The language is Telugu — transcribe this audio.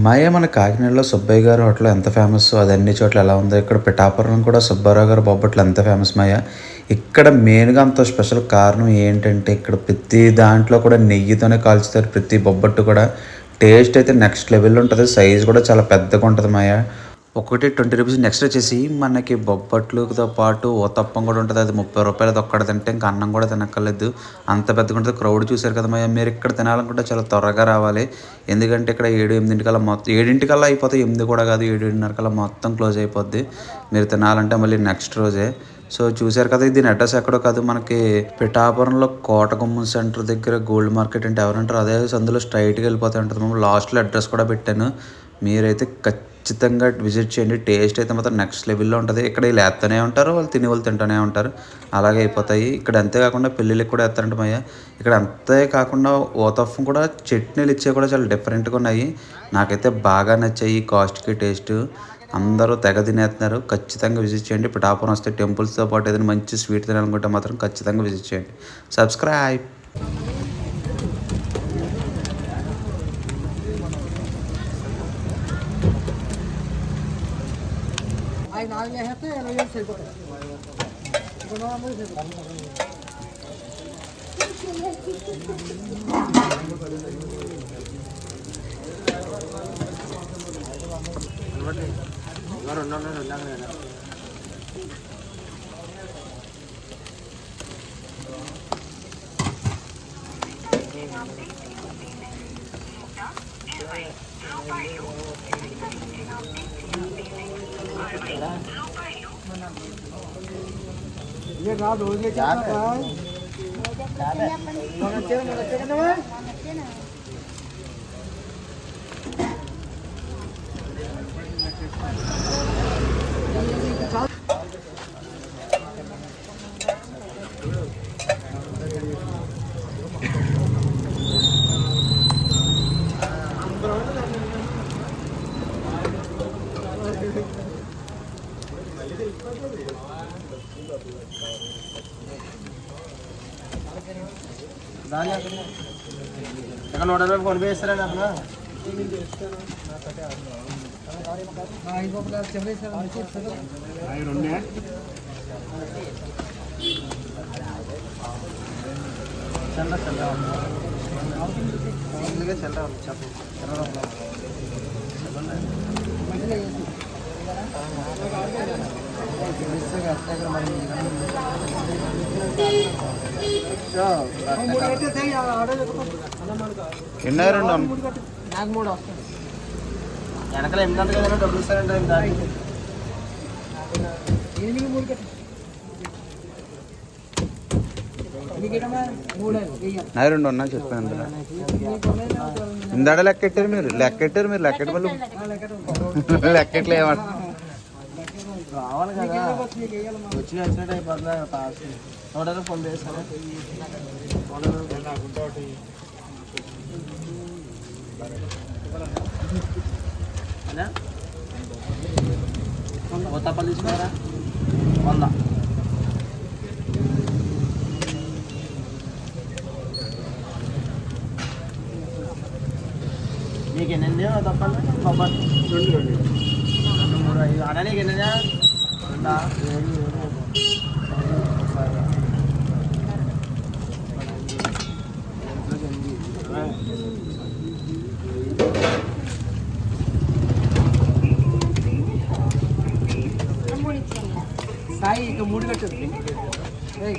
మాయ మన కాకినాడలో సుబ్బయ్య గారు హోటల్ ఎంత ఫేమస్, అది అన్ని చోట్ల ఎలా ఉందో ఇక్కడ పిఠాపురం కూడా సుబ్బారావు గారు బొబ్బట్లు ఎంత ఫేమస్ మాయ. ఇక్కడ మెయిన్గా అంత స్పెషల్ కారణం ఏంటంటే ఇక్కడ ప్రతి దాంట్లో కూడా నెయ్యితోనే కాల్చుతారు. ప్రతి బొబ్బట్టు కూడా టేస్ట్ అయితే నెక్స్ట్ లెవెల్ ఉంటుంది. సైజ్ కూడా చాలా పెద్దగా ఉంటుంది మాయ. ఒకటి 20 రూపీస్. నెక్స్ట్ వచ్చేసి మనకి బొబ్బట్లతో పాటు ఊతప్పం కూడా ఉంటుంది. అది 30 రూపాయలది. ఒక్కటి తింటే ఇంకా అన్నం కూడా తినక్కర్లేదు, అంత పెద్దగా ఉంటుంది. క్రౌడ్ చూశారు కదా మయ్య. మీరు ఇక్కడ తినాలనుకుంటే చాలా త్వరగా రావాలి, ఎందుకంటే ఇక్కడ 7-8 మొత్తం 7 అయిపోతాయి. 8 కూడా కాదు, 7-7:30 మొత్తం క్లోజ్ అయిపోద్ది. మీరు తినాలంటే మళ్ళీ నెక్స్ట్ రోజే. సో చూశారు కదా, దీని అడ్రస్ ఎక్కడో కాదు, మనకి పిఠాపురంలో కోటగుమ్మం సెంటర్ దగ్గర గోల్డ్ మార్కెట్ అంటే ఎవరంటారు అదే అందులో స్ట్రైట్గా వెళ్ళిపోతూ ఉంటుంది. మేము లాస్ట్లో అడ్రస్ కూడా పెట్టాను, మీరైతే ఖచ్చితంగా విజిట్ చేయండి. టేస్ట్ అయితే మాత్రం నెక్స్ట్ లెవెల్లో ఉంటుంది. ఇక్కడ వీళ్ళు వేస్తూనే ఉంటారు, వాళ్ళు తినే వాళ్ళు తింటూనే ఉంటారు, అలాగే అయిపోతాయి. ఇక్కడ అంతేకాకుండా పెళ్ళిళ్ళకి కూడా వేస్తారంట మయ్య. ఇక్కడ అంతేకాకుండా ఊతప్పం కూడా చట్నీలు ఇచ్చే కూడా చాలా డిఫరెంట్గా ఉన్నాయి. నాకైతే బాగా నచ్చాయి. కాస్ట్కి టేస్ట్ అందరూ తెగ తినేస్తున్నారు. ఖచ్చితంగా విజిట్ చేయండి. పిఠాపురం వస్తే టెంపుల్స్తో పాటు ఏదైనా మంచి స్వీట్ తినాలనుకుంటే మాత్రం ఖచ్చితంగా విజిట్ చేయండి. సబ్స్క్రైబ్. ये रात हो गई क्या भाई नोट फोन पे इस्तेमाल अपना चल వెనకాల 8 గంటల డబ్బులు ఇస్తారంటే నా 2 ఉన్నా చెప్పాను. ఇందాడ లెక్కెట్టారు మీరు, లెక్కెట్టారు మీరు, లెక్కెట్టు మళ్ళీ లెక్కెట్లు ఏమంటారు రావాలి కదా, వచ్చినట్టు అయిపోతుంది. నోట్ ఫోన్ చేస్తాను. ఊతప్పలు తీసుకున్నారా 100. మీకు ఎన్ని తప్పండి బొబ్బట్లు? 2, 3, 5 అన్న. నీకు ఎన్ని? 2, 7, సాయి ఇక 3 కట్టు. సాయి